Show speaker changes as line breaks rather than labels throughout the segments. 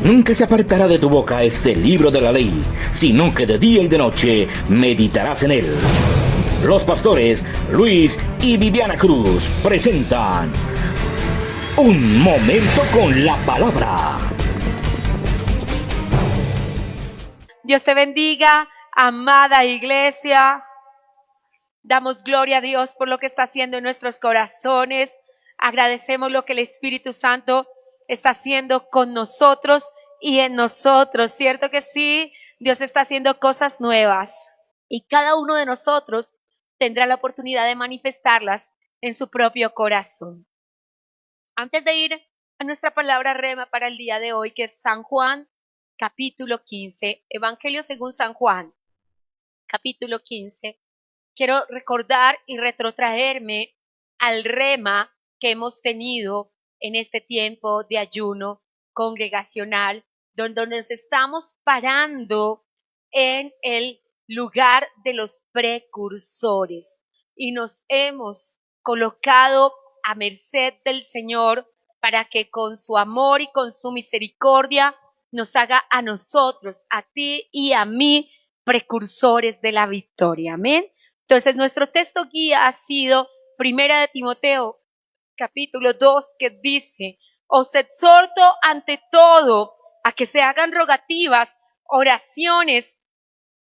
Nunca se apartará de tu boca este libro de la ley, sino que de día y de noche meditarás en él. Los pastores Luis y Viviana Cruz presentan Un Momento con la Palabra.
Dios te bendiga, amada iglesia. Damos gloria a Dios por lo que está haciendo en nuestros corazones. Agradecemos lo que el Espíritu Santo está haciendo con nosotros y en nosotros. ¿Cierto que sí? Dios está haciendo cosas nuevas y cada uno de nosotros tendrá la oportunidad de manifestarlas en su propio corazón. Antes de ir a nuestra palabra rema para el día de hoy, que es San Juan, capítulo 15, Evangelio según San Juan, capítulo 15, quiero recordar y retrotraerme al rema que hemos tenido en este tiempo de ayuno congregacional, donde nos estamos parando en el lugar de los precursores y nos hemos colocado a merced del Señor para que con su amor y con su misericordia nos haga a nosotros, a ti y a mí, precursores de la victoria. Amén. Entonces, nuestro texto guía ha sido Primera de Timoteo, capítulo 2, que dice: os exhorto ante todo a que se hagan rogativas, oraciones,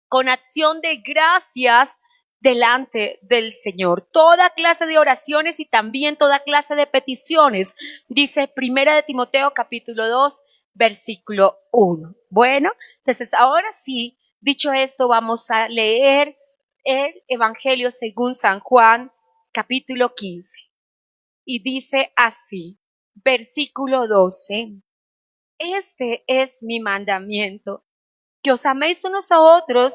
con acción de gracias delante del Señor. Toda clase de oraciones y también toda clase de peticiones, dice Primera de Timoteo, capítulo 2, versículo 1. Bueno, entonces ahora sí, dicho esto, vamos a leer el Evangelio según San Juan, capítulo 15. Y dice así, versículo 12. Este es mi mandamiento, que os améis unos a otros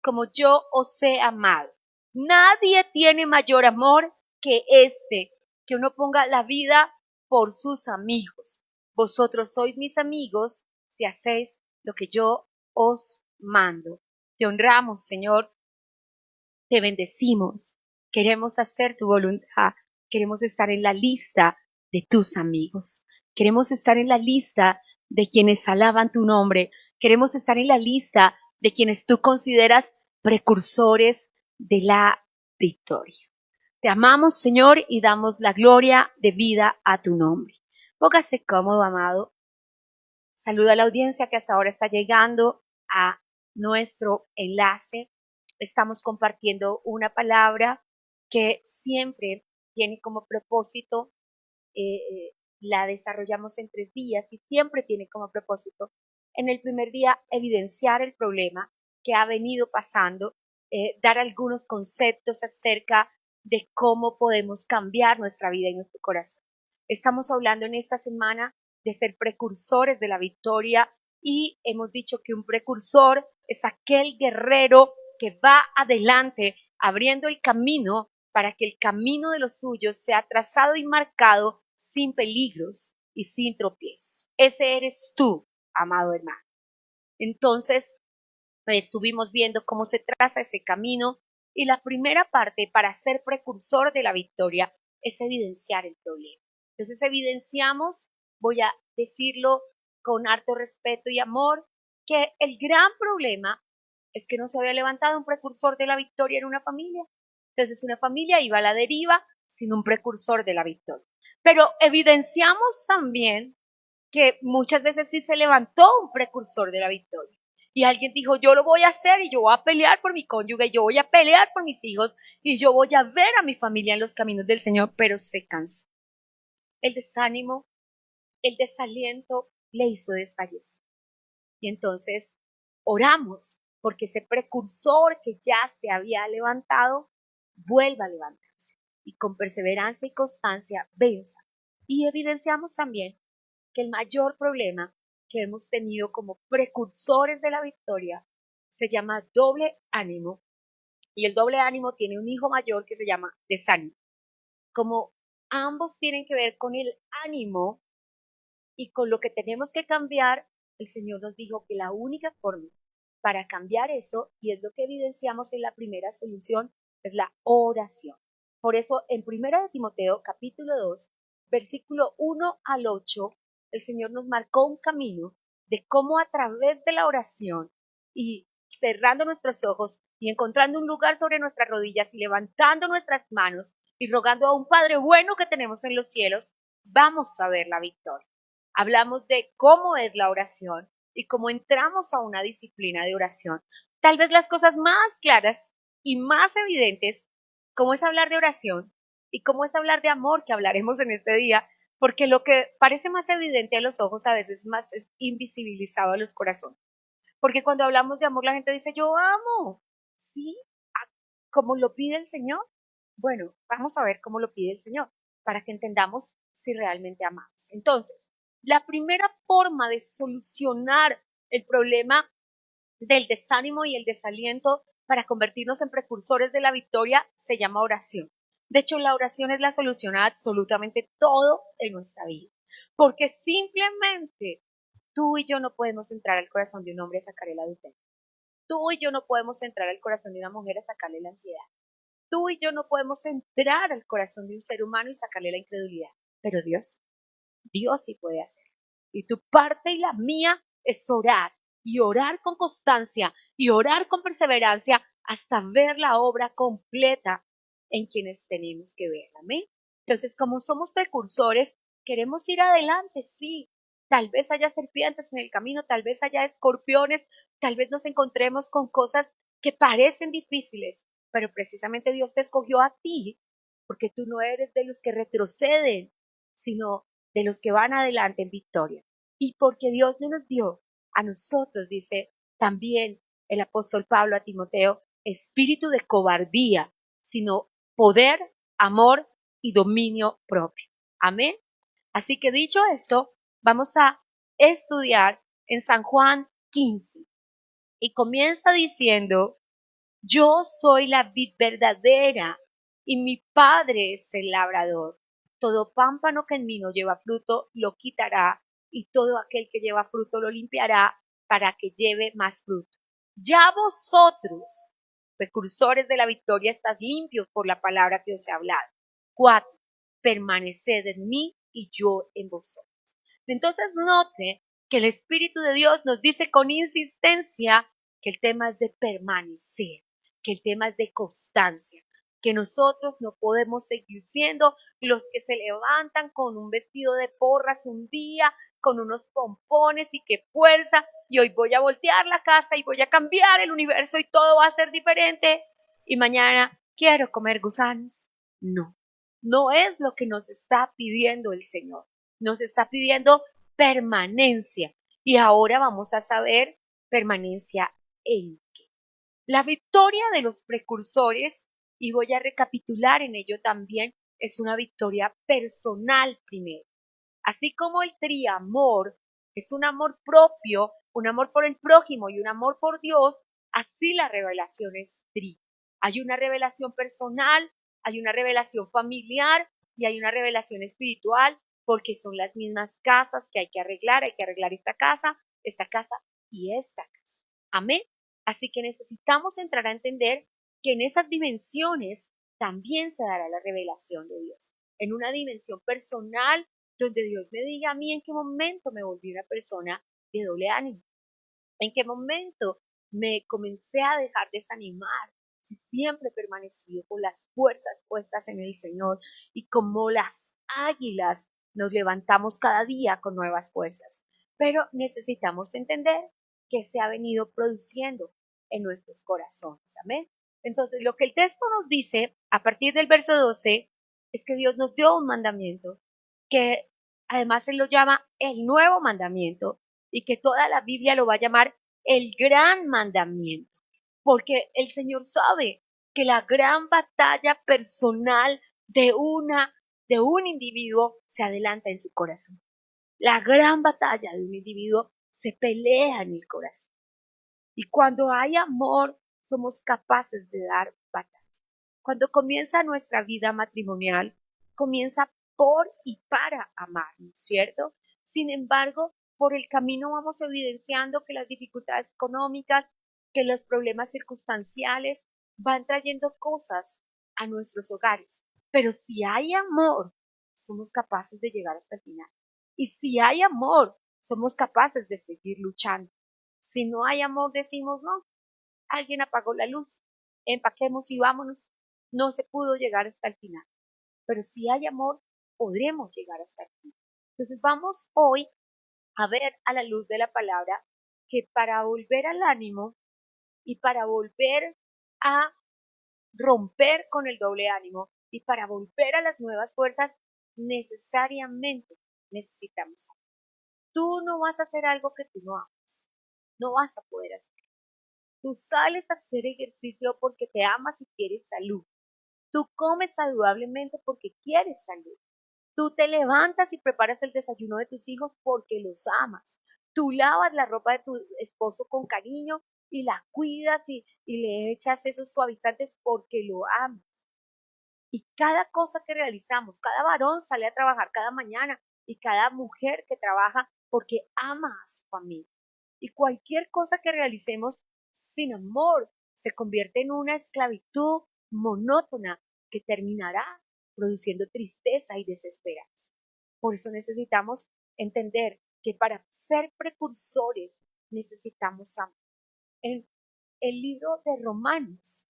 como yo os he amado. Nadie tiene mayor amor que este, que uno ponga la vida por sus amigos. Vosotros sois mis amigos si hacéis lo que yo os mando. Te honramos, Señor, te bendecimos, queremos hacer tu voluntad, queremos estar en la lista de tus amigos, queremos estar en la lista de quienes alaban tu nombre, queremos estar en la lista de quienes tú consideras precursores de la victoria. Te amamos, Señor, y damos la gloria de vida a tu nombre. Póngase cómodo, amado. Saluda a la audiencia que hasta ahora está llegando a nuestro enlace. Estamos compartiendo una palabra que siempre tiene como propósito, la desarrollamos en 3 días y siempre tiene como propósito, en el primer día, evidenciar el problema que ha venido pasando, dar algunos conceptos acerca de cómo podemos cambiar nuestra vida y nuestro corazón. Estamos hablando en esta semana de ser precursores de la victoria y hemos dicho que un precursor es aquel guerrero que va adelante abriendo el camino para que el camino de los suyos sea trazado y marcado sin peligros y sin tropiezos. Ese eres tú, amado hermano. Entonces, estuvimos viendo cómo se traza ese camino y la primera parte para ser precursor de la victoria es evidenciar el problema. Entonces evidenciamos, voy a decirlo con harto respeto y amor, que el gran problema es que no se había levantado un precursor de la victoria en una familia. Entonces una familia iba a la deriva sin un precursor de la victoria. Pero evidenciamos también que muchas veces sí se levantó un precursor de la victoria. Y alguien dijo, yo lo voy a hacer y yo voy a pelear por mi cónyuge, yo voy a pelear por mis hijos y yo voy a ver a mi familia en los caminos del Señor, pero se cansó. El desánimo, el desaliento le hizo desfallecer. Y entonces oramos porque ese precursor que ya se había levantado vuelva a levantarse y con perseverancia y constancia venza. Y evidenciamos también que el mayor problema que hemos tenido como precursores de la victoria se llama doble ánimo, y el doble ánimo tiene un hijo mayor que se llama desánimo. Como ambos tienen que ver con el ánimo y con lo que tenemos que cambiar, el Señor nos dijo que la única forma para cambiar eso, y es lo que evidenciamos en la primera solución, es la oración. Por eso en Primera de Timoteo capítulo 2, versículo 1 al 8, el Señor nos marcó un camino de cómo a través de la oración y cerrando nuestros ojos y encontrando un lugar sobre nuestras rodillas y levantando nuestras manos y rogando a un Padre bueno que tenemos en los cielos, vamos a ver la victoria. Hablamos de cómo es la oración y cómo entramos a una disciplina de oración. Tal vez las cosas más claras y más evidentes, cómo es hablar de oración y cómo es hablar de amor, que hablaremos en este día, porque lo que parece más evidente a los ojos a veces más es invisibilizado a los corazones. Porque cuando hablamos de amor la gente dice, yo amo, ¿sí? ¿Cómo lo pide el Señor? Bueno, vamos a ver cómo lo pide el Señor, para que entendamos si realmente amamos. Entonces, la primera forma de solucionar el problema del desánimo y el desaliento para convertirnos en precursores de la victoria se llama oración. De hecho, la oración es la solución a absolutamente todo en nuestra vida, porque simplemente tú y yo no podemos entrar al corazón de un hombre a sacarle el adulterio. Tú y yo no podemos entrar al corazón de una mujer a sacarle la ansiedad. Tú y yo no podemos entrar al corazón de un ser humano y sacarle la incredulidad. Pero Dios sí puede hacerlo. Y tu parte y la mía es orar, y orar con constancia, y orar con perseverancia hasta ver la obra completa en quienes tenemos que ver. Amén. Entonces, como somos precursores, queremos ir adelante, sí. Tal vez haya serpientes en el camino, tal vez haya escorpiones, tal vez nos encontremos con cosas que parecen difíciles, pero precisamente Dios te escogió a ti, porque tú no eres de los que retroceden, sino de los que van adelante en victoria. Y porque Dios no nos dio a nosotros, dice también el apóstol Pablo a Timoteo, espíritu de cobardía, sino poder, amor y dominio propio. Amén. Así que dicho esto, vamos a estudiar en San Juan 15 y comienza diciendo, yo soy la vid verdadera y mi padre es el labrador. Todo pámpano que en mí no lleva fruto lo quitará y todo aquel que lleva fruto lo limpiará para que lleve más fruto. Ya vosotros, precursores de la victoria, estáis limpios por la palabra que os he hablado. 4. Permaneced en mí y yo en vosotros. Entonces note que el Espíritu de Dios nos dice con insistencia que el tema es de permanecer, que el tema es de constancia, que nosotros no podemos seguir siendo los que se levantan con un vestido de porras un día, con unos pompones y qué fuerza, y hoy voy a voltear la casa y voy a cambiar el universo y todo va a ser diferente, y mañana quiero comer gusanos. No, no es lo que nos está pidiendo el Señor. Nos está pidiendo permanencia. Y ahora vamos a saber permanencia en qué. La victoria de los precursores, y voy a recapitular en ello también, es una victoria personal primero. Así como el triamor es un amor propio, un amor por el prójimo y un amor por Dios, así la revelación es tri. Hay una revelación personal, hay una revelación familiar y hay una revelación espiritual, porque son las mismas casas que hay que arreglar esta casa y esta casa. Amén. Así que necesitamos entrar a entender que en esas dimensiones también se dará la revelación de Dios. En una dimensión personal, donde Dios me diga a mí en qué momento me volví una persona de doble ánimo, en qué momento me comencé a dejar desanimar, si siempre he permanecido con las fuerzas puestas en el Señor y como las águilas nos levantamos cada día con nuevas fuerzas. Pero necesitamos entender que se ha venido produciendo en nuestros corazones. Amén. Entonces, lo que el texto nos dice a partir del verso 12 es que Dios nos dio un mandamiento que además Él lo llama el nuevo mandamiento y que toda la Biblia lo va a llamar el gran mandamiento, porque el Señor sabe que la gran batalla personal de un individuo se adelanta en su corazón. La gran batalla de un individuo se pelea en el corazón. Y cuando hay amor, somos capaces de dar batalla. Cuando comienza nuestra vida matrimonial, comienza por y para amarnos, ¿cierto? Sin embargo, por el camino vamos evidenciando que las dificultades económicas, que los problemas circunstanciales van trayendo cosas a nuestros hogares. Pero si hay amor, somos capaces de llegar hasta el final. Y si hay amor, somos capaces de seguir luchando. Si no hay amor, decimos no, alguien apagó la luz, empaquemos y vámonos. No se pudo llegar hasta el final. Pero si hay amor, podremos llegar hasta el final. Entonces vamos hoy a ver a la luz de la palabra que para volver al ánimo y para volver a romper con el doble ánimo y para volver a las nuevas fuerzas, necesariamente necesitamos amor. Tú no vas a hacer algo que tú no amas. No vas a poder hacer. Tú sales a hacer ejercicio porque te amas y quieres salud. Tú comes saludablemente porque quieres salud. Tú te levantas y preparas el desayuno de tus hijos porque los amas. Tú lavas la ropa de tu esposo con cariño y la cuidas y le echas esos suavizantes porque lo amas. Y cada cosa que realizamos, cada varón sale a trabajar cada mañana y cada mujer que trabaja porque ama a su familia. Y cualquier cosa que realicemos sin amor se convierte en una esclavitud monótona que terminará produciendo tristeza y desesperanza. Por eso necesitamos entender que para ser precursores necesitamos amor. En el libro de Romanos,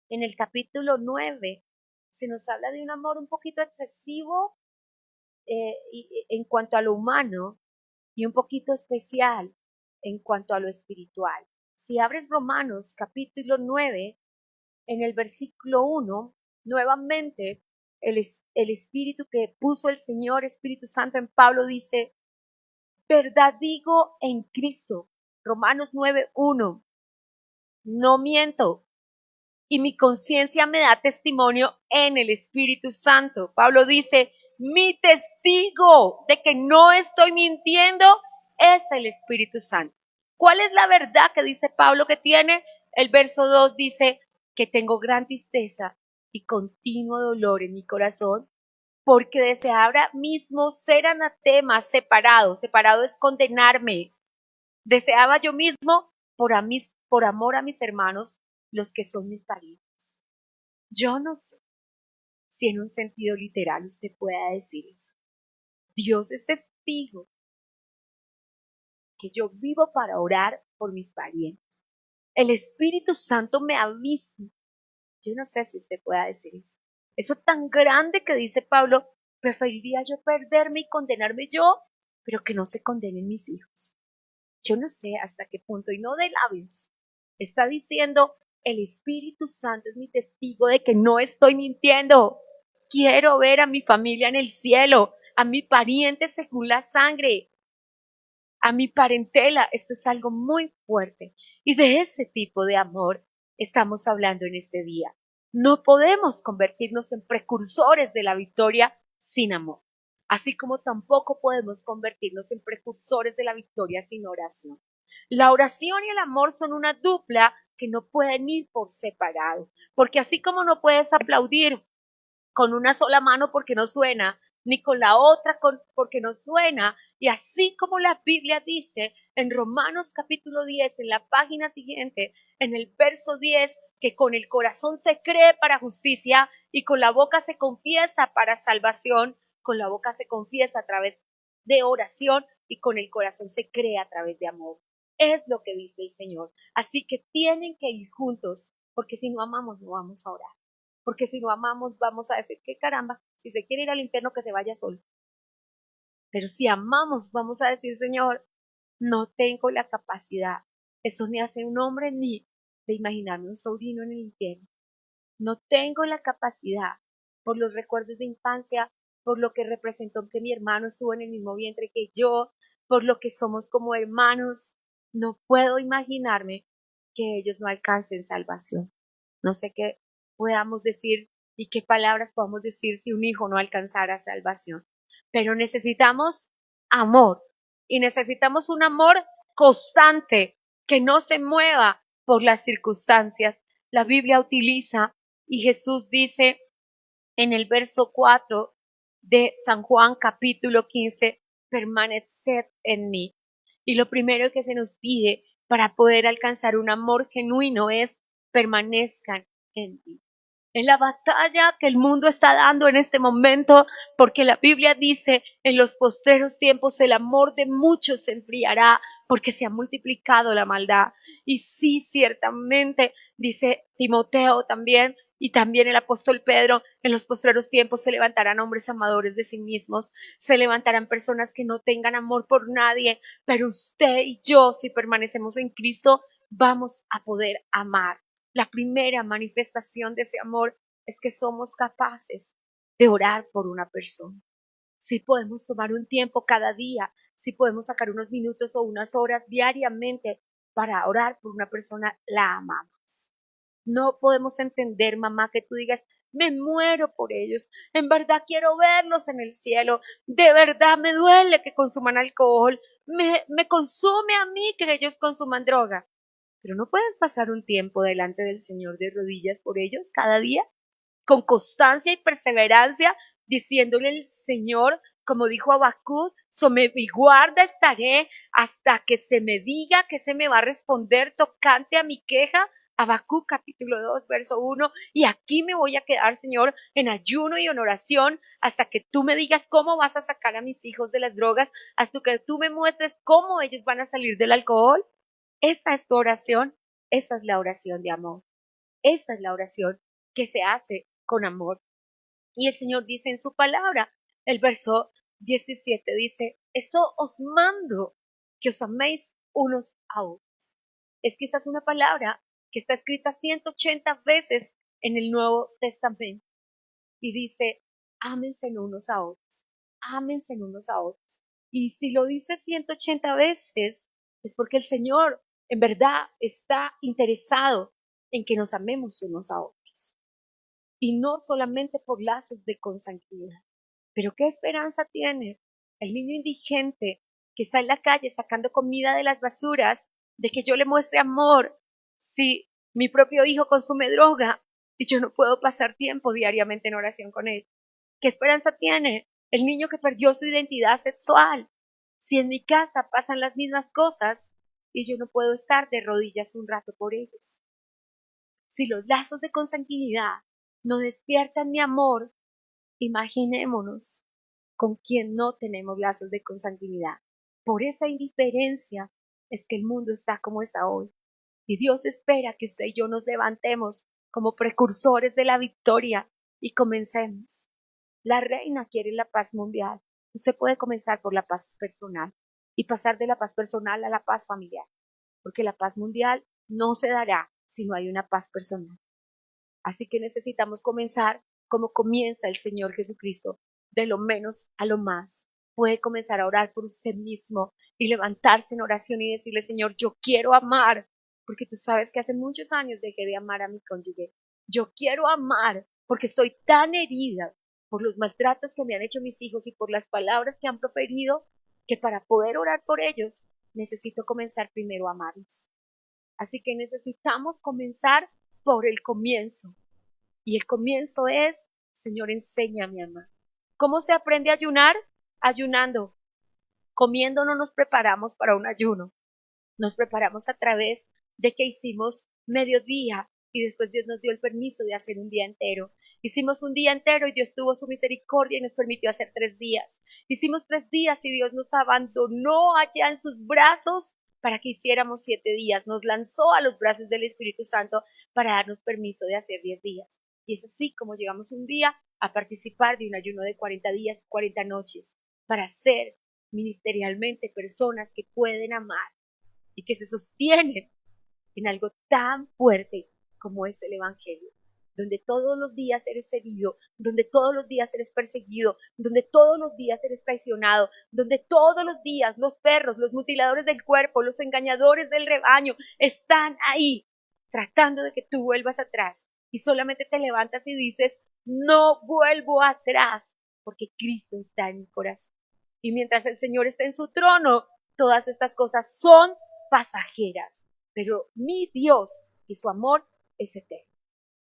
en el capítulo 9, se nos habla de un amor un poquito excesivo en cuanto a lo humano y un poquito especial en cuanto a lo espiritual. Si abres Romanos capítulo 9, en el versículo 1, nuevamente el Espíritu que puso el Señor, Espíritu Santo en Pablo dice, verdad digo en Cristo. Romanos 9:1, no miento y mi conciencia me da testimonio en el Espíritu Santo. Pablo dice, mi testigo de que no estoy mintiendo es el Espíritu Santo. ¿Cuál es la verdad que dice Pablo que tiene? El verso 2 dice que tengo gran tristeza y continuo dolor en mi corazón porque deseaba mismo ser anatema, separado. Separado es condenarme. Deseaba yo mismo por amor a mis hermanos, los que son mis parientes. Yo no sé si en un sentido literal usted pueda decir eso. Dios es testigo que yo vivo para orar por mis parientes. El Espíritu Santo me avisa. Yo no sé si usted pueda decir eso. Eso tan grande que dice Pablo, preferiría yo perderme y condenarme yo, pero que no se condenen mis hijos. Yo no sé hasta qué punto, y no de labios, está diciendo, el Espíritu Santo es mi testigo de que no estoy mintiendo. Quiero ver a mi familia en el cielo, a mi pariente según la sangre, a mi parentela. Esto es algo muy fuerte. Y de ese tipo de amor estamos hablando en este día. No podemos convertirnos en precursores de la victoria sin amor, así como tampoco podemos convertirnos en precursores de la victoria sin oración. La oración y el amor son una dupla que no pueden ir por separado, porque así como no puedes aplaudir con una sola mano porque no suena, ni con la otra porque no suena, y así como la Biblia dice en Romanos capítulo 10, en la página siguiente, en el verso 10, que con el corazón se cree para justicia y con la boca se confiesa para salvación, con la boca se confiesa a través de oración y con el corazón se cree a través de amor. Es lo que dice el Señor. Así que tienen que ir juntos, porque si no amamos no vamos a orar. Porque si no amamos vamos a decir que caramba, si se quiere ir al infierno que se vaya solo. Pero si amamos vamos a decir, Señor, no tengo la capacidad. Eso me hace un hombre en mí de imaginarme un sobrino en el infierno. No tengo la capacidad por los recuerdos de infancia, por lo que representó que mi hermano estuvo en el mismo vientre que yo, por lo que somos como hermanos. No puedo imaginarme que ellos no alcancen salvación. No sé qué podamos decir y qué palabras podamos decir si un hijo no alcanzara salvación. Pero necesitamos amor y necesitamos un amor constante que no se mueva por las circunstancias. La Biblia utiliza y Jesús dice en el verso 4 de San Juan capítulo 15, permaneced en mí. Y lo primero que se nos pide para poder alcanzar un amor genuino es permanezcan en mí. en la batalla que el mundo está dando en este momento, porque la Biblia dice, en los postreros tiempos el amor de muchos se enfriará, porque se ha multiplicado la maldad. Y sí, ciertamente, dice Timoteo también, y también el apóstol Pedro, en los postreros tiempos se levantarán hombres amadores de sí mismos, se levantarán personas que no tengan amor por nadie, pero usted y yo, si permanecemos en Cristo, vamos a poder amar. La primera manifestación de ese amor es que somos capaces de orar por una persona. Si podemos tomar un tiempo cada día, si podemos sacar unos minutos o unas horas diariamente para orar por una persona, la amamos. No podemos entender, mamá, que tú digas, me muero por ellos, en verdad quiero verlos en el cielo, de verdad me duele que consuman alcohol, me consume a mí que ellos consuman droga. Pero no puedes pasar un tiempo delante del Señor de rodillas por ellos cada día, con constancia y perseverancia, diciéndole al Señor, como dijo Habacuc, sobre mi guarda estaré hasta que se me diga que se me va a responder tocante a mi queja. Habacuc capítulo 2, verso 1, y aquí me voy a quedar, Señor, en ayuno y en oración, hasta que tú me digas cómo vas a sacar a mis hijos de las drogas, hasta que tú me muestres cómo ellos van a salir del alcohol. Esa es tu oración, esa es la oración de amor, esa es la oración que se hace con amor. Y el Señor dice en su palabra, el verso 17 dice, eso os mando, que os améis unos a otros. Es que esa es una palabra que está escrita 180 veces en el Nuevo Testamento y dice, ámense unos a otros, ámense unos a otros. Y si lo dice 180 veces, es porque el Señor en verdad está interesado en que nos amemos unos a otros. Y no solamente por lazos de consanguinidad. Pero ¿qué esperanza tiene el niño indigente que está en la calle sacando comida de las basuras de que yo le muestre amor si mi propio hijo consume droga y yo no puedo pasar tiempo diariamente en oración con él? ¿Qué esperanza tiene el niño que perdió su identidad sexual si en mi casa pasan las mismas cosas y yo no puedo estar de rodillas un rato por ellos? Si los lazos de consanguinidad no despiertan mi amor, imaginémonos con quien no tenemos lazos de consanguinidad. Por esa indiferencia es que el mundo está como está hoy. Y Dios espera que usted y yo nos levantemos como precursores de la victoria y comencemos. La reina quiere la paz mundial. Usted puede comenzar por la paz personal y pasar de la paz personal a la paz familiar, porque la paz mundial no se dará si no hay una paz personal. Así que necesitamos comenzar como comienza el Señor Jesucristo, de lo menos a lo más. Puede comenzar a orar por usted mismo y levantarse en oración y decirle, Señor, yo quiero amar, porque tú sabes que hace muchos años dejé de amar a mi cónyuge. Yo quiero amar porque estoy tan herida por los maltratos que me han hecho mis hijos y por las palabras que han proferido, que para poder orar por ellos necesito comenzar primero a amarlos. Así que necesitamos comenzar por el comienzo. Y el comienzo es, Señor, enséñame a amar. ¿Cómo se aprende a ayunar? Ayunando. Comiendo no nos preparamos para un ayuno. Nos preparamos a través de que hicimos mediodía y después Dios nos dio el permiso de hacer un día entero. Hicimos un día entero y Dios tuvo su misericordia y nos permitió hacer 3 días. Hicimos 3 días y Dios nos abandonó allá en sus brazos para que hiciéramos 7 días. Nos lanzó a los brazos del Espíritu Santo para darnos permiso de hacer 10 días. Y es así como llegamos un día a participar de un ayuno de 40 días, 40 noches, para ser ministerialmente personas que pueden amar y que se sostienen en algo tan fuerte como es el Evangelio, donde todos los días eres herido, donde todos los días eres perseguido, donde todos los días eres traicionado, donde todos los días los perros, los mutiladores del cuerpo, los engañadores del rebaño están ahí tratando de que tú vuelvas atrás y solamente te levantas y dices, no vuelvo atrás, porque Cristo está en mi corazón. Y mientras el Señor está en su trono, todas estas cosas son pasajeras, pero mi Dios y su amor es eterno.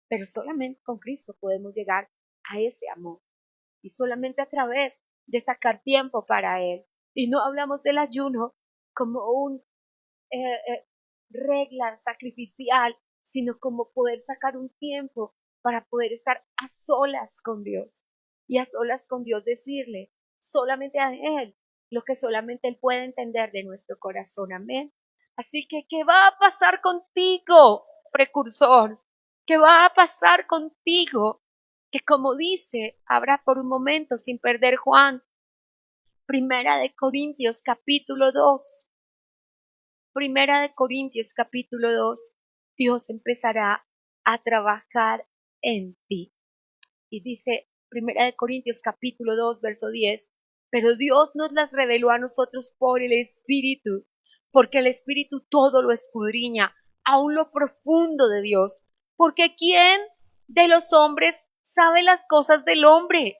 Pero solamente con Cristo podemos llegar a ese amor y solamente a través de sacar tiempo para Él. Y no hablamos del ayuno como un regla sacrificial, sino como poder sacar un tiempo para poder estar a solas con Dios y a solas con Dios decirle solamente a Él lo que solamente Él puede entender de nuestro corazón. Amén. Así que, ¿qué va a pasar contigo, precursor? ¿Qué va a pasar contigo? Que como dice, habrá por un momento sin perder Juan, Primera de Corintios capítulo 2. Primera de Corintios capítulo 2. Dios empezará a trabajar en ti. Y dice Primera de Corintios capítulo 2, verso 10, pero Dios nos las reveló a nosotros por el Espíritu, porque el Espíritu todo lo escudriña, aun lo profundo de Dios. Porque ¿quién de los hombres sabe las cosas del hombre?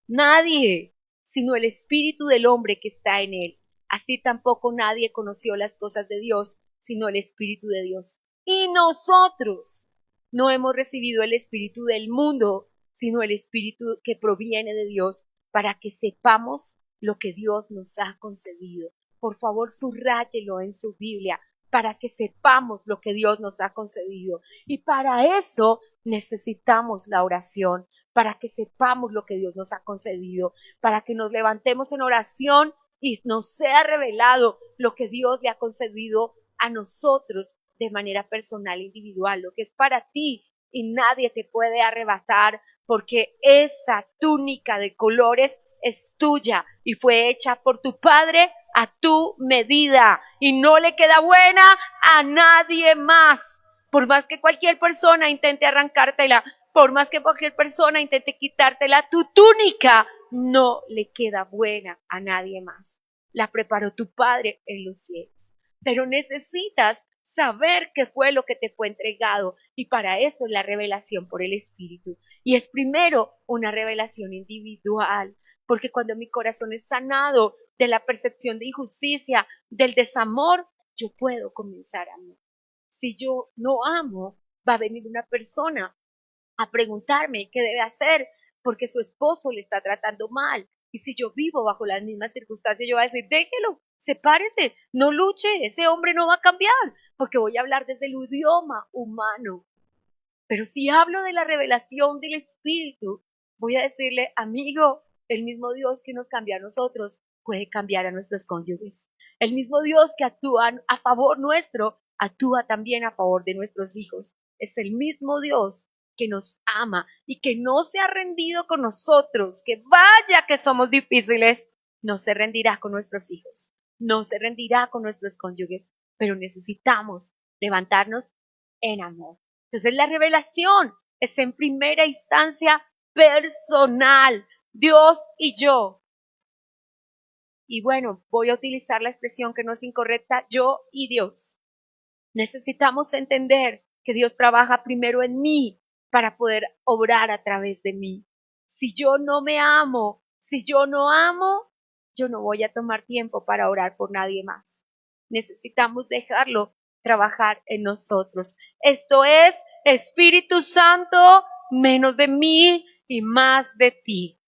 Nadie, sino el Espíritu del hombre que está en él. Así tampoco nadie conoció las cosas de Dios, sino el Espíritu de Dios. Y nosotros no hemos recibido el Espíritu del mundo, sino el Espíritu que proviene de Dios, para que sepamos lo que Dios nos ha concedido. Por favor, subráyelo en su Biblia, para que sepamos lo que Dios nos ha concedido. Y para eso necesitamos la oración, para que sepamos lo que Dios nos ha concedido, para que nos levantemos en oración y nos sea revelado lo que Dios le ha concedido a nosotros de manera personal e individual, lo que es para ti, y nadie te puede arrebatar, porque esa túnica de colores es tuya y fue hecha por tu Padre a tu medida y no le queda buena a nadie más. Por más que cualquier persona intente arrancártela, por más que cualquier persona intente quitártela, tu túnica no le queda buena a nadie más. La preparó tu Padre en los cielos. Pero necesitas saber qué fue lo que te fue entregado, y para eso es la revelación por el Espíritu. Y es primero una revelación individual, porque cuando mi corazón es sanado de la percepción de injusticia, del desamor, yo puedo comenzar a amar. Si yo no amo, va a venir una persona a preguntarme qué debe hacer porque su esposo le está tratando mal. Y si yo vivo bajo las mismas circunstancias, yo voy a decir, déjelo, sepárese, no luche, ese hombre no va a cambiar, porque voy a hablar desde el idioma humano. Pero si hablo de la revelación del Espíritu, voy a decirle, amigo, el mismo Dios que nos cambia a nosotros puede cambiar a nuestros cónyuges. El mismo Dios que actúa a favor nuestro, actúa también a favor de nuestros hijos. Es el mismo Dios que nos ama y que no se ha rendido con nosotros, que vaya que somos difíciles, no se rendirá con nuestros hijos, no se rendirá con nuestros cónyuges, pero necesitamos levantarnos en amor. Entonces la revelación es en primera instancia personal, Dios y yo. Y bueno, voy a utilizar la expresión que no es incorrecta, yo y Dios. Necesitamos entender que Dios trabaja primero en mí para poder obrar a través de mí. Si yo no me amo, si yo no amo, yo no voy a tomar tiempo para orar por nadie más. Necesitamos dejarlo trabajar en nosotros. Esto es, Espíritu Santo, menos de mí y más de ti.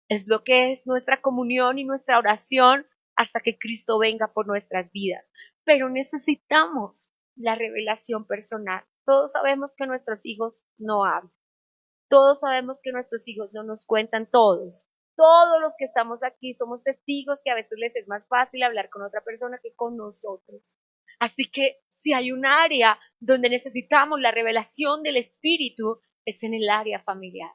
Es lo que es nuestra comunión y nuestra oración hasta que Cristo venga por nuestras vidas. Pero necesitamos la revelación personal. Todos sabemos que nuestros hijos no hablan. Todos sabemos que nuestros hijos no nos cuentan todos. Todos los que estamos aquí somos testigos que a veces les es más fácil hablar con otra persona que con nosotros. Así que si hay un área donde necesitamos la revelación del Espíritu, es en el área familiar.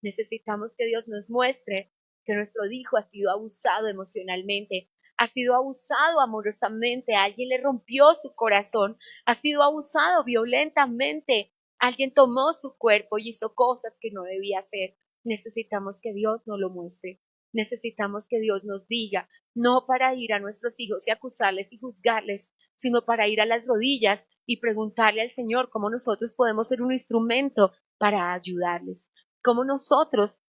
Necesitamos que Dios nos muestre que nuestro hijo ha sido abusado emocionalmente, ha sido abusado amorosamente, alguien le rompió su corazón, ha sido abusado violentamente, alguien tomó su cuerpo y hizo cosas que no debía hacer. Necesitamos que Dios nos lo muestre. Necesitamos que Dios nos diga, no para ir a nuestros hijos y acusarles y juzgarles, sino para ir a las rodillas y preguntarle al Señor cómo nosotros podemos ser un instrumento para ayudarles, cómo nosotros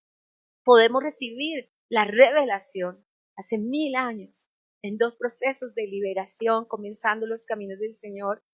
podemos recibir la revelación. Hace 1000 años, en 2 procesos de liberación, comenzando los caminos del Señor,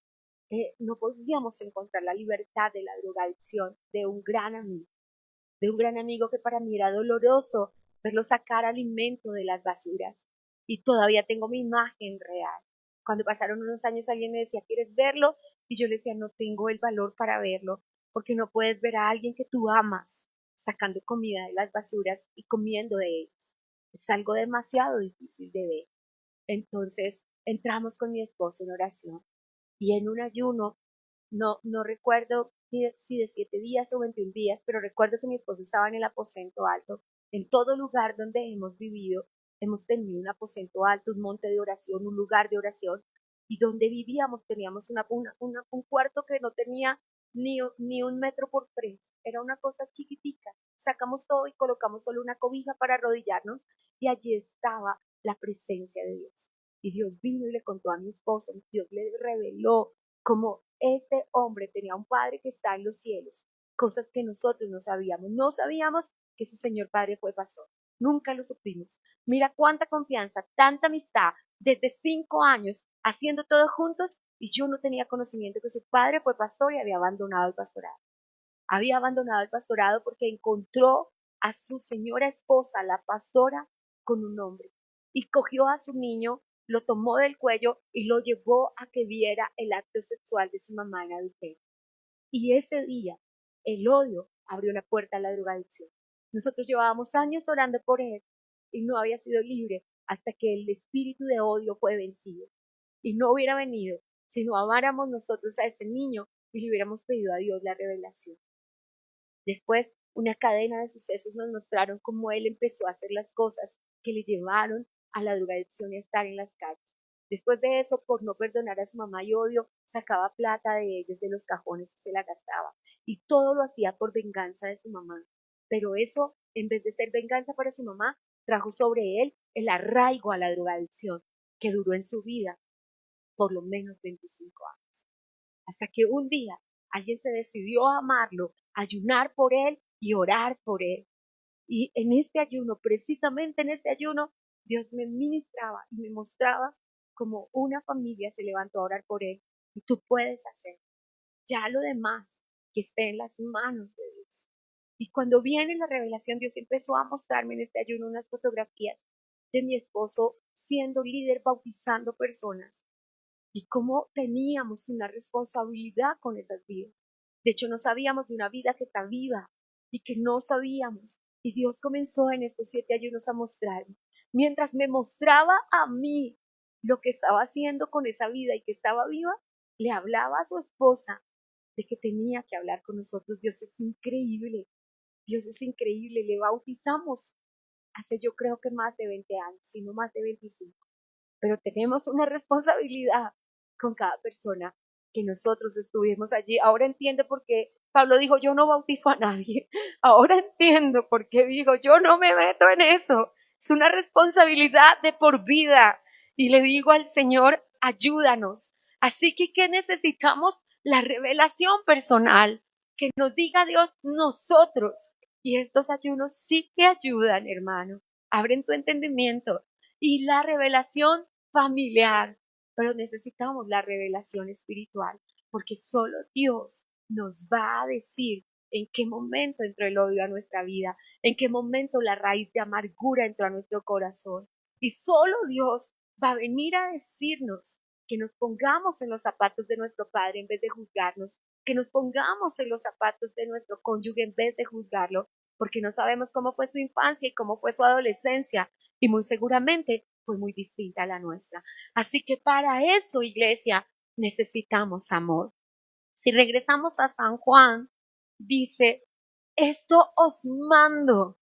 no podíamos encontrar la libertad de la drogadicción de un gran amigo que para mí era doloroso verlo sacar alimento de las basuras. Y todavía tengo mi imagen real. Cuando pasaron unos años alguien me decía, ¿quieres verlo? Y yo le decía, no tengo el valor para verlo, porque no puedes ver a alguien que tú amas sacando comida de las basuras y comiendo de ellas. Es algo demasiado difícil de ver. Entonces entramos con mi esposo en oración y en un ayuno, no recuerdo si de 7 días o 21 días, pero recuerdo que mi esposo estaba en el aposento alto. En todo lugar donde hemos vivido, hemos tenido un aposento alto, un monte de oración, un lugar de oración, y donde vivíamos teníamos un cuarto que no tenía ni 1 metro por 3, era una cosa chiquitica. Sacamos todo y colocamos solo una cobija para arrodillarnos y allí estaba la presencia de Dios. Y Dios vino y le contó a mi esposo, Dios le reveló cómo este hombre tenía un padre que está en los cielos, cosas que nosotros no sabíamos. No sabíamos que su señor padre fue pastor, nunca lo supimos. Mira cuánta confianza, tanta amistad, desde 5 años haciendo todo juntos, y yo no tenía conocimiento que su padre fue pastor y había abandonado el pastorado. Había abandonado el pastorado porque encontró a su señora esposa, la pastora, con un hombre, y cogió a su niño, lo tomó del cuello y lo llevó a que viera el acto sexual de su mamá en adulterio. Y ese día el odio abrió la puerta a la drogadicción. Nosotros llevábamos años orando por él y no había sido libre hasta que el espíritu de odio fue vencido. Y no hubiera venido si no amáramos nosotros a ese niño y le hubiéramos pedido a Dios la revelación. Después, una cadena de sucesos nos mostraron cómo él empezó a hacer las cosas que le llevaron a la drogadicción y a estar en las calles. Después de eso, por no perdonar a su mamá y odio, sacaba plata de ellos de los cajones y se la gastaba. Y todo lo hacía por venganza de su mamá. Pero eso, en vez de ser venganza para su mamá, trajo sobre él el arraigo a la drogadicción, que duró en su vida por lo menos 25 años. Hasta que un día alguien se decidió a amarlo, a ayunar por él y orar por él. Y en este ayuno, precisamente en este ayuno, Dios me ministraba y me mostraba cómo una familia se levantó a orar por él. Y tú puedes hacer ya lo demás que esté en las manos de Dios. Y cuando viene la revelación, Dios empezó a mostrarme en este ayuno unas fotografías de mi esposo siendo líder, bautizando personas, y cómo teníamos una responsabilidad con esas vidas. De hecho, no sabíamos de una vida que está viva y que no sabíamos. Y Dios comenzó en estos 7 ayunos a mostrarme. Mientras me mostraba a mí lo que estaba haciendo con esa vida y que estaba viva, le hablaba a su esposa de que tenía que hablar con nosotros. Dios es increíble. Dios es increíble. Le bautizamos hace yo creo que más de 20 años, si no más de 25. Pero tenemos una responsabilidad con cada persona que nosotros estuvimos allí. Ahora entiendo por qué Pablo dijo, yo no bautizo a nadie. Ahora entiendo por qué dijo, yo no me meto en eso. Es una responsabilidad de por vida. Y le digo al Señor, ayúdanos. Así que, ¿qué necesitamos? La revelación personal. Que nos diga Dios nosotros. Y estos ayunos sí que ayudan, hermano. Abren tu entendimiento. Y la revelación familiar, pero necesitamos la revelación espiritual, porque solo Dios nos va a decir en qué momento entró el odio a nuestra vida, en qué momento la raíz de amargura entró a nuestro corazón. Y solo Dios va a venir a decirnos que nos pongamos en los zapatos de nuestro Padre en vez de juzgarnos, que nos pongamos en los zapatos de nuestro cónyuge en vez de juzgarlo, porque no sabemos cómo fue su infancia y cómo fue su adolescencia, y muy seguramente fue muy distinta a la nuestra. Así que para eso, iglesia, necesitamos amor. Si regresamos a San Juan, dice, esto os mando.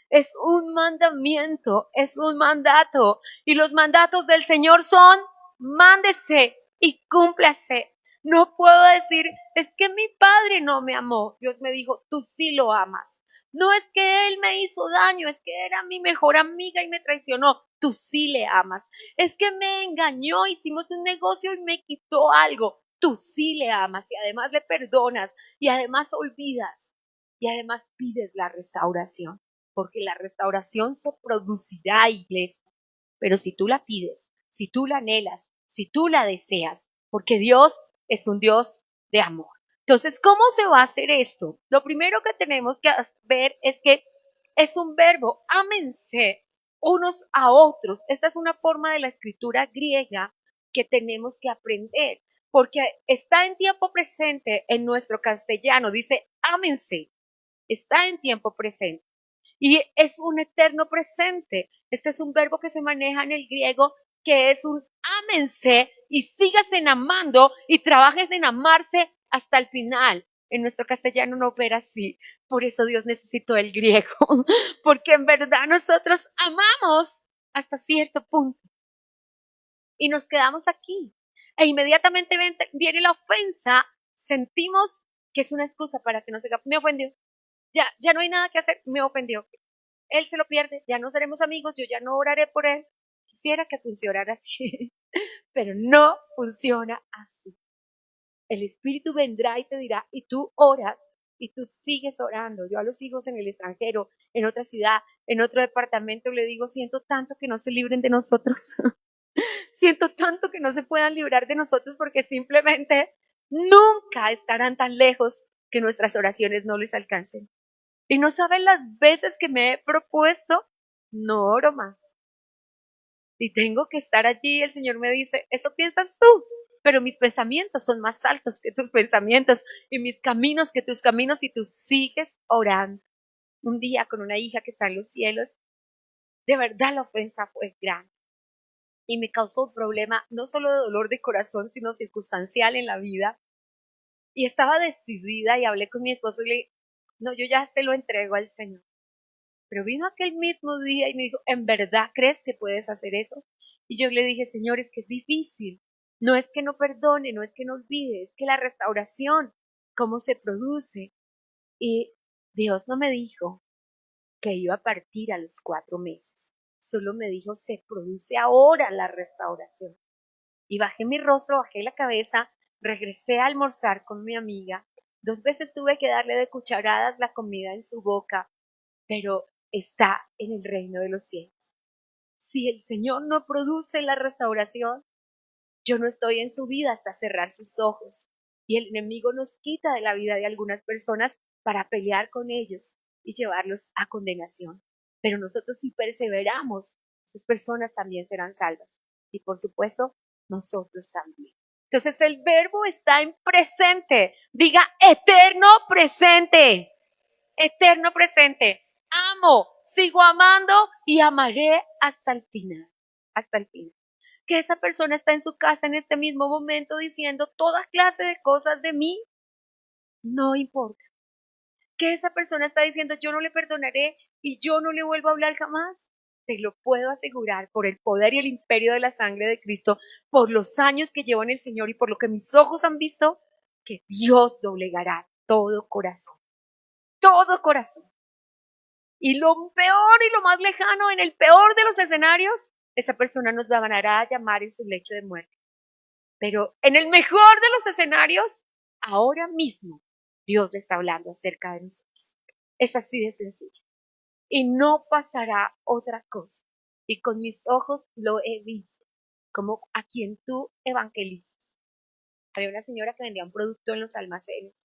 Es un mandamiento, es un mandato. Y los mandatos del Señor son, mándese y cúmplase. No puedo decir, es que mi padre no me amó. Dios me dijo, tú sí lo amas. No es que él me hizo daño, es que era mi mejor amiga y me traicionó. Tú sí le amas. Es que me engañó, hicimos un negocio y me quitó algo. Tú sí le amas y además le perdonas y además olvidas y además pides la restauración, porque la restauración se producirá, iglesia. Pero si tú la pides, si tú la anhelas, si tú la deseas, porque Dios es un Dios de amor. Entonces, ¿cómo se va a hacer esto? Lo primero que tenemos que ver es que es un verbo, ámense unos a otros. Esta es una forma de la escritura griega que tenemos que aprender. porque está en tiempo presente en nuestro castellano, dice ámense, está en tiempo presente. Y es un eterno presente. Este es un verbo que se maneja en el griego, que es un ámense y síganse amando y trabajes en amarse hasta el final. En nuestro castellano no opera así. Por eso Dios necesitó el griego, porque en verdad nosotros amamos hasta cierto punto y nos quedamos aquí. E inmediatamente viene la ofensa, sentimos que es una excusa para que no se me ofendió. Ya no hay nada que hacer, me ofendió. Él se lo pierde, ya no seremos amigos, yo ya no oraré por él. Quisiera que funcionara así, pero no funciona así. El Espíritu vendrá y te dirá, y tú oras, y tú sigues orando. Yo a los hijos en el extranjero, en otra ciudad, en otro departamento, le digo, siento tanto que no se libren de nosotros. Siento tanto que no se puedan librar de nosotros porque simplemente nunca estarán tan lejos que nuestras oraciones no les alcancen. Y no saben las veces que me he propuesto, no oro más. Y tengo que estar allí, el Señor me dice, eso piensas tú, pero mis pensamientos son más altos que tus pensamientos y mis caminos que tus caminos y tú sigues orando. Un día con una hija que está en los cielos, de verdad la ofensa fue grande y me causó un problema no solo de dolor de corazón, sino circunstancial en la vida. Y estaba decidida y hablé con mi esposo y le dije, no, yo ya se lo entrego al Señor. Pero vino aquel mismo día y me dijo, ¿en verdad crees que puedes hacer eso? Y yo le dije, Señor, es que es difícil. No es que no perdone, no es que no olvide, es que la restauración, cómo se produce. Y Dios no me dijo que iba a partir a los 4 meses. Solo me dijo, se produce ahora la restauración. Y bajé mi rostro, bajé la cabeza, regresé a almorzar con mi amiga. 2 veces tuve que darle de cucharadas la comida en su boca, pero está en el reino de los cielos. Si el Señor no produce la restauración, yo no estoy en su vida hasta cerrar sus ojos. Y el enemigo nos quita de la vida de algunas personas para pelear con ellos y llevarlos a condenación. Pero nosotros si perseveramos, esas personas también serán salvas. Y por supuesto, nosotros también. Entonces el verbo está en presente. Diga eterno presente. Eterno presente. Amo, sigo amando y amaré hasta el final. Hasta el final. Que esa persona está en su casa en este mismo momento diciendo toda clase de cosas de mí, no importa. Que esa persona está diciendo yo no le perdonaré y yo no le vuelvo a hablar jamás. Te lo puedo asegurar por el poder y el imperio de la sangre de Cristo, por los años que llevo en el Señor y por lo que mis ojos han visto, que Dios doblegará todo corazón. Todo corazón. Y lo peor y lo más lejano, en el peor de los escenarios, esa persona nos ganará a llamar en su lecho de muerte. Pero en el mejor de los escenarios, ahora mismo, Dios le está hablando acerca de nosotros. Es así de sencillo. Y no pasará otra cosa. Y con mis ojos lo he visto, como a quien tú evangelizas. Había una señora que vendía un producto en los almacenes.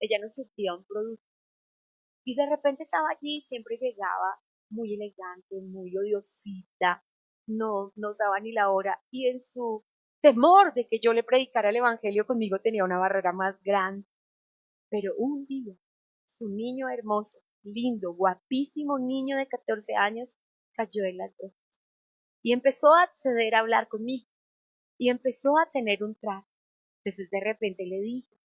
Ella nos surtía un producto. Y de repente estaba allí, siempre llegaba muy elegante, muy odiosita, no nos daba ni la hora. Y en su temor de que yo le predicara el evangelio conmigo tenía una barrera más grande. Pero un día, su niño hermoso, lindo, guapísimo niño de 14 años, cayó en las drogas. Y empezó a acceder a hablar conmigo. Y empezó a tener un trato. Entonces de repente le dije,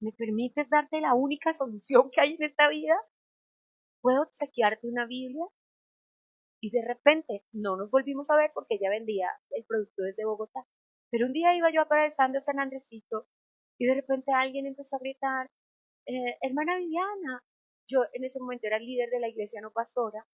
¿me permites darte la única solución que hay en esta vida? ¿Puedo obsequiarte una Biblia? Y de repente no nos volvimos a ver porque ella vendía el producto desde Bogotá. Pero un día iba yo atravesando San Andresito y de repente alguien empezó a gritar, hermana Viviana. Yo en ese momento era el líder de la iglesia, no pastora,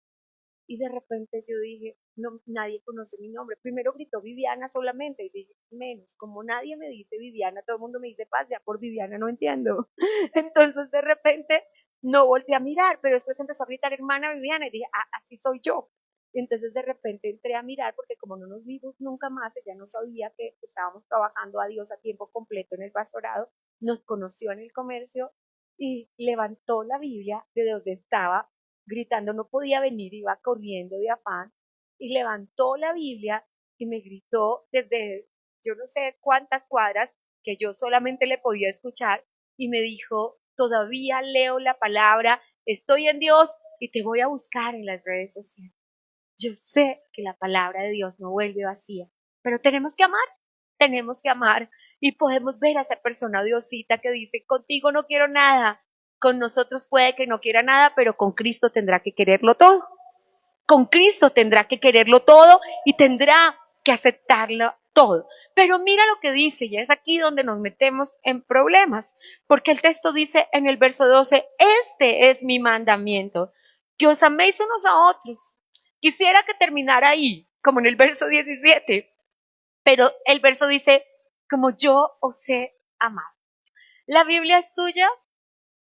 y de repente yo dije, no, nadie conoce mi nombre. Primero gritó Viviana solamente y dije, menos, como nadie me dice Viviana, todo el mundo me dice Paz, ya por Viviana no entiendo. Entonces de repente no volteé a mirar, pero después empezó a gritar hermana Viviana y dije, así soy yo. Y entonces de repente entré a mirar porque como no nos vimos nunca más, ella no sabía que estábamos trabajando a Dios a tiempo completo en el pastorado, nos conoció en el comercio y levantó la Biblia de donde estaba, gritando, no podía venir, iba corriendo de afán, y levantó la Biblia y me gritó desde yo no sé cuántas cuadras, que yo solamente le podía escuchar y me dijo, todavía leo la palabra, estoy en Dios y te voy a buscar en las redes sociales. Yo sé que la palabra de Dios no vuelve vacía, pero tenemos que amar y podemos ver a esa persona odiosita que dice, contigo no quiero nada, con nosotros puede que no quiera nada, pero con Cristo tendrá que quererlo todo. Con Cristo tendrá que quererlo todo y tendrá que aceptarlo todo. Pero mira lo que dice, ya es aquí donde nos metemos en problemas, porque el texto dice en el verso 12, este es mi mandamiento, que os améis unos a otros. Quisiera que terminara ahí, como en el verso 17, pero el verso dice, como yo os he amado. La Biblia es suya.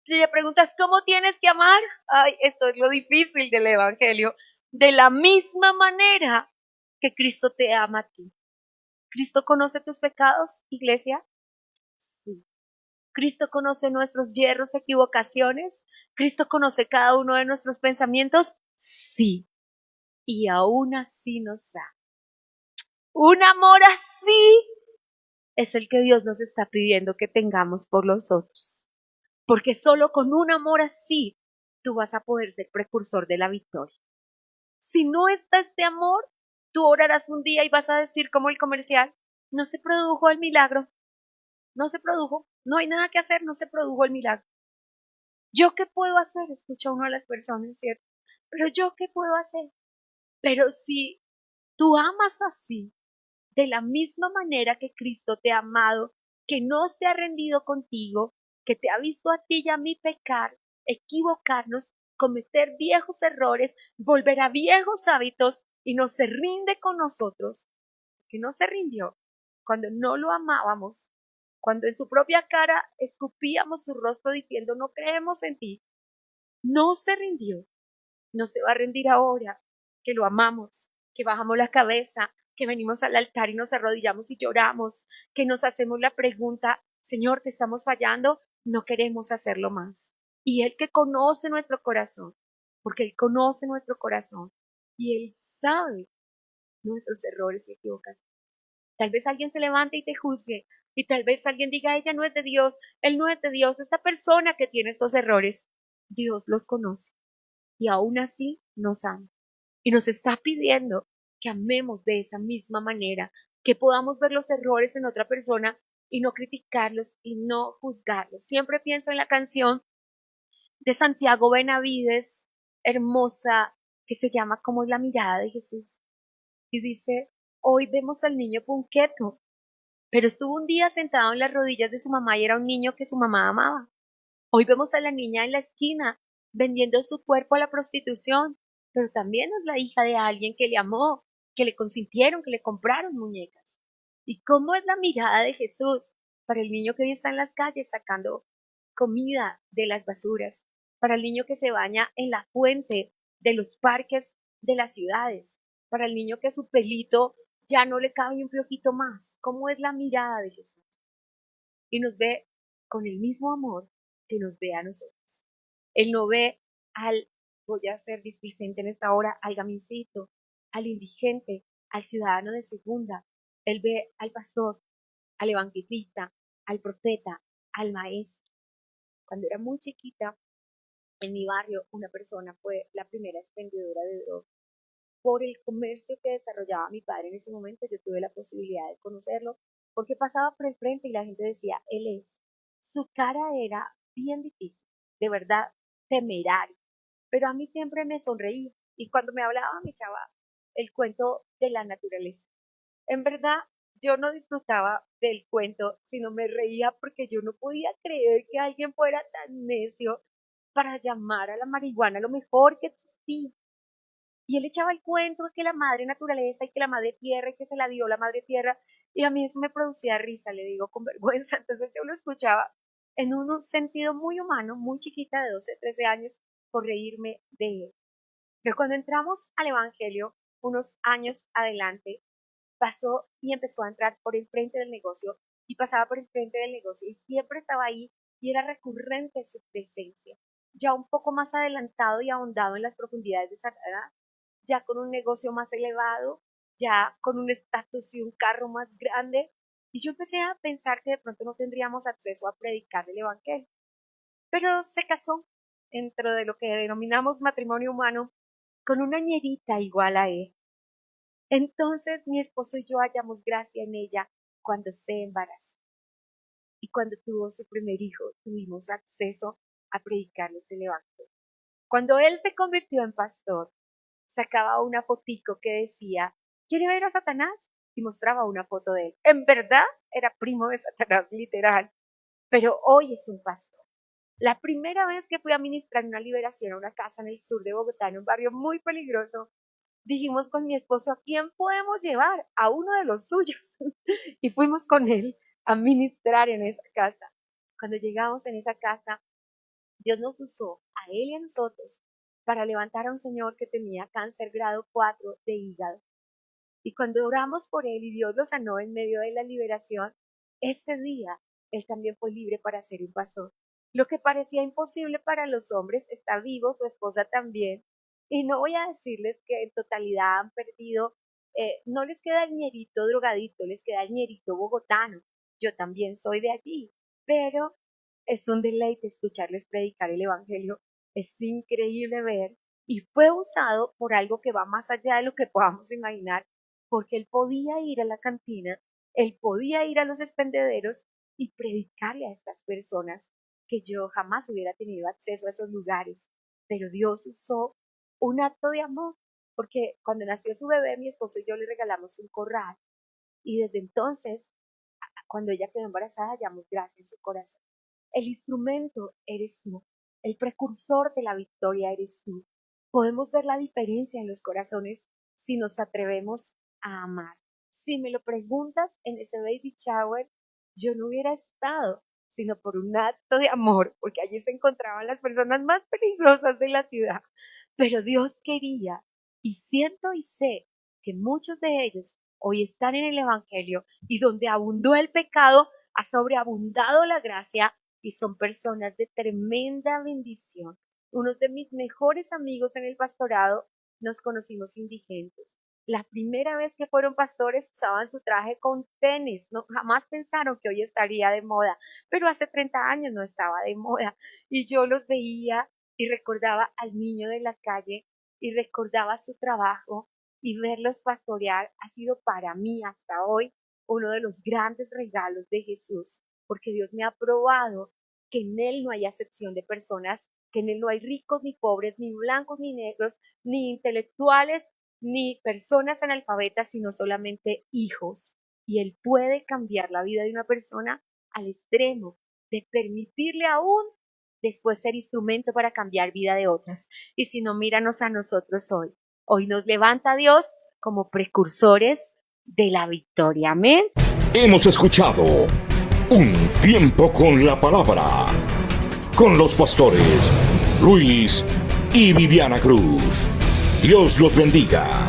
Si le preguntas, ¿cómo tienes que amar? Ay, esto es lo difícil del Evangelio. De la misma manera que Cristo te ama a ti. ¿Cristo conoce tus pecados, iglesia? Sí. ¿Cristo conoce nuestros yerros, equivocaciones? ¿Cristo conoce cada uno de nuestros pensamientos? Sí. Y aún así nos da. Un amor así es el que Dios nos está pidiendo que tengamos por los otros. Porque solo con un amor así tú vas a poder ser precursor de la victoria. Si no está este amor, tú orarás un día y vas a decir como el comercial, no se produjo el milagro, no se produjo, no hay nada que hacer, no se produjo el milagro. ¿Yo qué puedo hacer? Escucha uno de las personas, ¿cierto? Pero ¿yo qué puedo hacer? Pero si tú amas así, de la misma manera que Cristo te ha amado, que no se ha rendido contigo, que te ha visto a ti y a mí pecar, equivocarnos, cometer viejos errores, volver a viejos hábitos y no se rinde con nosotros, que no se rindió cuando no lo amábamos, cuando en su propia cara escupíamos su rostro diciendo no creemos en ti, no se rindió, no se va a rendir ahora que lo amamos, que bajamos la cabeza, que venimos al altar y nos arrodillamos y lloramos, que nos hacemos la pregunta, Señor, te estamos fallando, no queremos hacerlo más. Y Él que conoce nuestro corazón, porque Él conoce nuestro corazón y Él sabe nuestros errores y equivocaciones. Tal vez alguien se levante y te juzgue, y tal vez alguien diga, ella no es de Dios, él no es de Dios, esta persona que tiene estos errores, Dios los conoce y aún así nos ama. Y nos está pidiendo que amemos de esa misma manera, que podamos ver los errores en otra persona y no criticarlos y no juzgarlos. Siempre pienso en la canción de Santiago Benavides, hermosa, que se llama Como es la mirada de Jesús. Y dice, hoy vemos al niño punqueto, pero estuvo un día sentado en las rodillas de su mamá y era un niño que su mamá amaba. Hoy vemos a la niña en la esquina vendiendo su cuerpo a la prostitución, pero también es la hija de alguien que le amó, que le consintieron, que le compraron muñecas. ¿Y cómo es la mirada de Jesús para el niño que hoy está en las calles sacando comida de las basuras, para el niño que se baña en la fuente de los parques de las ciudades, para el niño que su pelito ya no le cabe un poquito más? ¿Cómo es la mirada de Jesús? Y nos ve con el mismo amor que nos ve a nosotros. Él no ve al, voy a ser displicente en esta hora, al gamincito, al indigente, al ciudadano de segunda. Él ve al pastor, al evangelista, al profeta, al maestro. Cuando era muy chiquita, en mi barrio, una persona fue la primera expendedora de drogas. Por el comercio que desarrollaba mi padre en ese momento, yo tuve la posibilidad de conocerlo, porque pasaba por el frente y la gente decía, él es. Su cara era bien difícil, de verdad, temerario, pero a mí siempre me sonreía y cuando me hablaba me echaba el cuento de la naturaleza. En verdad, yo no disfrutaba del cuento, sino me reía porque yo no podía creer que alguien fuera tan necio para llamar a la marihuana lo mejor que existía. Y él echaba el cuento de que la madre naturaleza y que la madre tierra y que se la dio la madre tierra. Y a mí eso me producía risa, le digo con vergüenza. Entonces yo lo escuchaba en un sentido muy humano, muy chiquita de 12, 13 años, por reírme de él. Pero cuando entramos al Evangelio, unos años adelante, pasó y empezó a entrar por el frente del negocio y pasaba por el frente del negocio y siempre estaba ahí y era recurrente su presencia. Ya un poco más adelantado y ahondado en las profundidades de Satanás, ya con un negocio más elevado, ya con un estatus y un carro más grande, Y yo empecé a pensar que de pronto no tendríamos acceso a predicar el Evangelio. Pero se casó dentro de lo que denominamos matrimonio humano con una ñerita igual a él. Entonces mi esposo y yo hallamos gracia en ella cuando se embarazó. Y cuando tuvo su primer hijo, tuvimos acceso a predicarles el Evangelio. Cuando él se convirtió en pastor, sacaba una fotico que decía, ¿quiere ver a Satanás? Y mostraba una foto de él. En verdad, era primo de Satanás, literal. Pero hoy es un pastor. La primera vez que fui a ministrar una liberación a una casa en el sur de Bogotá, en un barrio muy peligroso, dijimos con mi esposo, ¿a quién podemos llevar? A uno de los suyos. Y fuimos con él a ministrar en esa casa. Cuando llegamos en esa casa, Dios nos usó, a él y a nosotros, para levantar a un señor que tenía cáncer grado 4 de hígado. Y cuando oramos por él y Dios lo sanó en medio de la liberación, ese día él también fue libre para ser un pastor. Lo que parecía imposible para los hombres está vivo, su esposa también. Y no voy a decirles que en totalidad han perdido, no les queda el ñerito drogadito, les queda el ñerito bogotano. Yo también soy de allí, pero es un deleite escucharles predicar el Evangelio. Es increíble ver. Y fue usado por algo que va más allá de lo que podamos imaginar, porque él podía ir a la cantina, él podía ir a los expendederos y predicarle a estas personas que yo jamás hubiera tenido acceso a esos lugares. Pero Dios usó un acto de amor, porque cuando nació su bebé, mi esposo y yo le regalamos un corral. Y desde entonces, cuando ella quedó embarazada, hallamos gracia en su corazón. El instrumento eres tú, el precursor de la victoria eres tú. Podemos ver la diferencia en los corazones si nos atrevemos a amar. Si me lo preguntas en ese baby shower, yo no hubiera estado, sino por un acto de amor, porque allí se encontraban las personas más peligrosas de la ciudad. Pero Dios quería, y siento y sé que muchos de ellos hoy están en el Evangelio, y donde abundó el pecado, ha sobreabundado la gracia, y son personas de tremenda bendición. Unos de mis mejores amigos en el pastorado nos conocimos indigentes. La primera vez que fueron pastores usaban su traje con tenis, no, jamás pensaron que hoy estaría de moda, pero hace 30 años no estaba de moda. Y yo los veía y recordaba al niño de la calle y recordaba su trabajo, y verlos pastorear ha sido para mí hasta hoy uno de los grandes regalos de Jesús, porque Dios me ha probado que en Él no hay acepción de personas, que en Él no hay ricos ni pobres, ni blancos ni negros, ni intelectuales, ni personas analfabetas, sino solamente hijos. Y Él puede cambiar la vida de una persona al extremo de permitirle aún después ser instrumento para cambiar vida de otras. Y si no, míranos a nosotros hoy. Hoy nos levanta Dios como precursores de la victoria. Amén.
Hemos escuchado Un Tiempo con la Palabra, con los pastores Luis y Viviana Cruz. Dios los bendiga.